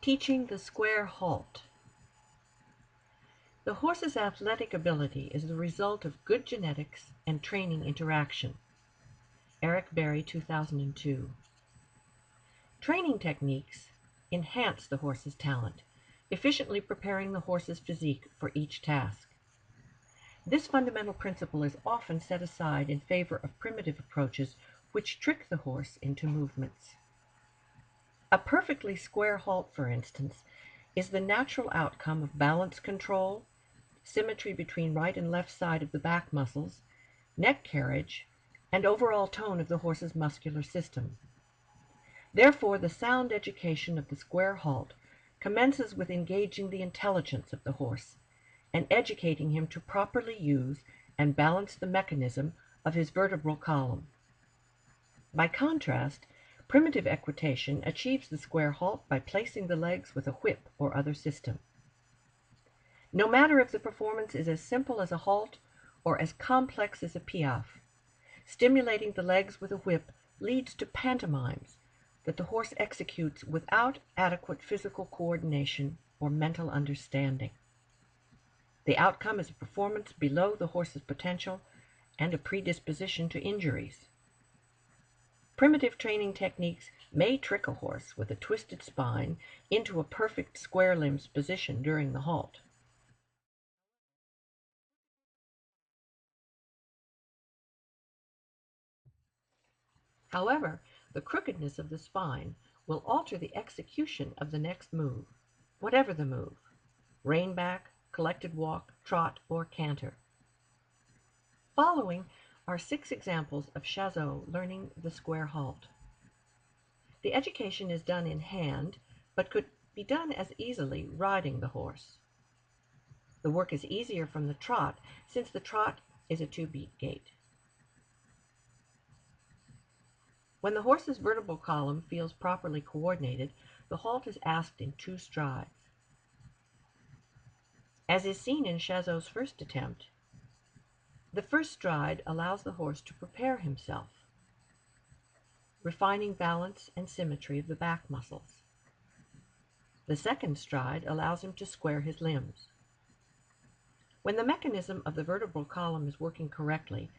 Teaching the square halt. The horse's athletic ability is the result of good genetics and training interaction. Eric Berry, 2002. Training techniques enhance the horse's talent, efficiently preparing the horse's physique for each task. This fundamental principle is often set aside in favor of primitive approaches which trick the horse into movements. A perfectly square halt, for instance, is the natural outcome of balance control, symmetry between right and left side of the back muscles, neck carriage, and overall tone of the horse's muscular system. Therefore, the sound education of the square halt commences with engaging the intelligence of the horse and educating him to properly use and balance the mechanism of his vertebral column. By contrast, primitive equitation achieves the square halt by placing the legs with a whip or other system. No matter if the performance is as simple as a halt or as complex as a piaffe, stimulating the legs with a whip leads to pantomimes that the horse executes without adequate physical coordination or mental understanding. The outcome is a performance below the horse's potential and a predisposition to injuries. Primitive training techniques may trick a horse with a twisted spine into a perfect square limbs position during the halt. However, the crookedness of the spine will alter the execution of the next move, whatever the move: rein back, collected walk, trot, or canter. Following are 6 examples of Chazot learning the square halt. The education is done in hand, but could be done as easily riding the horse. The work is easier from the trot, since the trot is a 2-beat gait. When the horse's vertebral column feels properly coordinated, the halt is asked in 2 strides. As is seen in Chazot's first attempt, the first stride allows the horse to prepare himself, refining balance and symmetry of the back muscles. The second stride allows him to square his limbs. When the mechanism of the vertebral column is working correctly,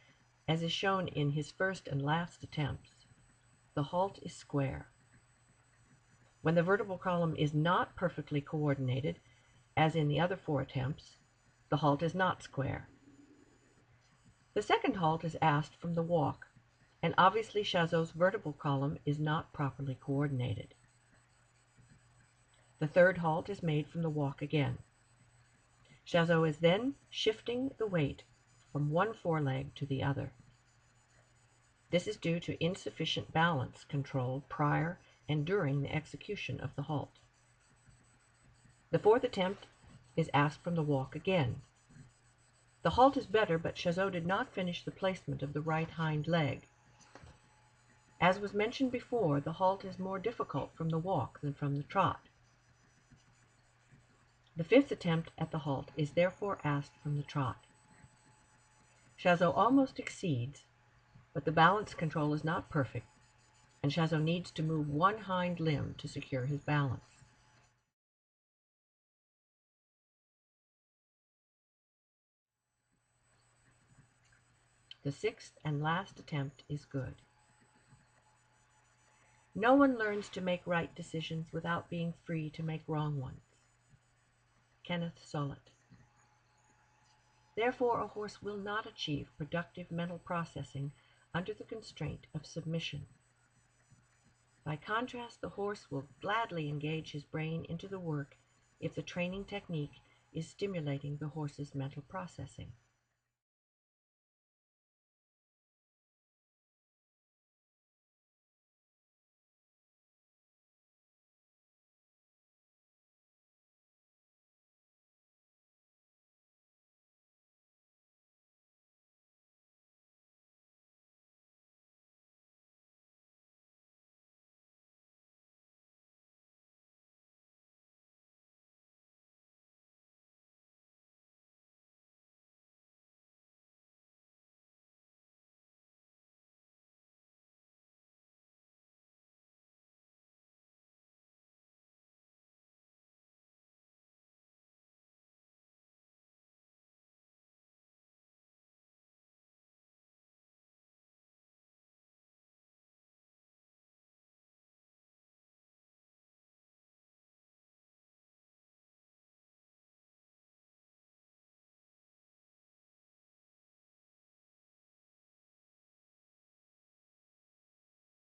as is shown in his first and last attempts, the halt is square. When the vertebral column is not perfectly coordinated, as in the other 4 attempts, the halt is not square. The second halt is asked from the walk, and obviously Chazot's vertebral column is not properly coordinated. The third halt is made from the walk again. Chazot is then shifting the weight from one foreleg to the other. This is due to insufficient balance control prior and during the execution of the halt. The 4th attempt is asked from the walk again. The halt is better, but Chazot did not finish the placement of the right hind leg. As was mentioned before, the halt is more difficult from the walk than from the trot. The 5th attempt at the halt is therefore asked from the trot. Chazot almost exceeds, but the balance control is not perfect, and Chazot needs to move one hind limb to secure his balance. The 6th and last attempt is good. No one learns to make right decisions without being free to make wrong ones. Kenneth Sollitt. Therefore, a horse will not achieve productive mental processing under the constraint of submission. By contrast, the horse will gladly engage his brain into the work if the training technique is stimulating the horse's mental processing.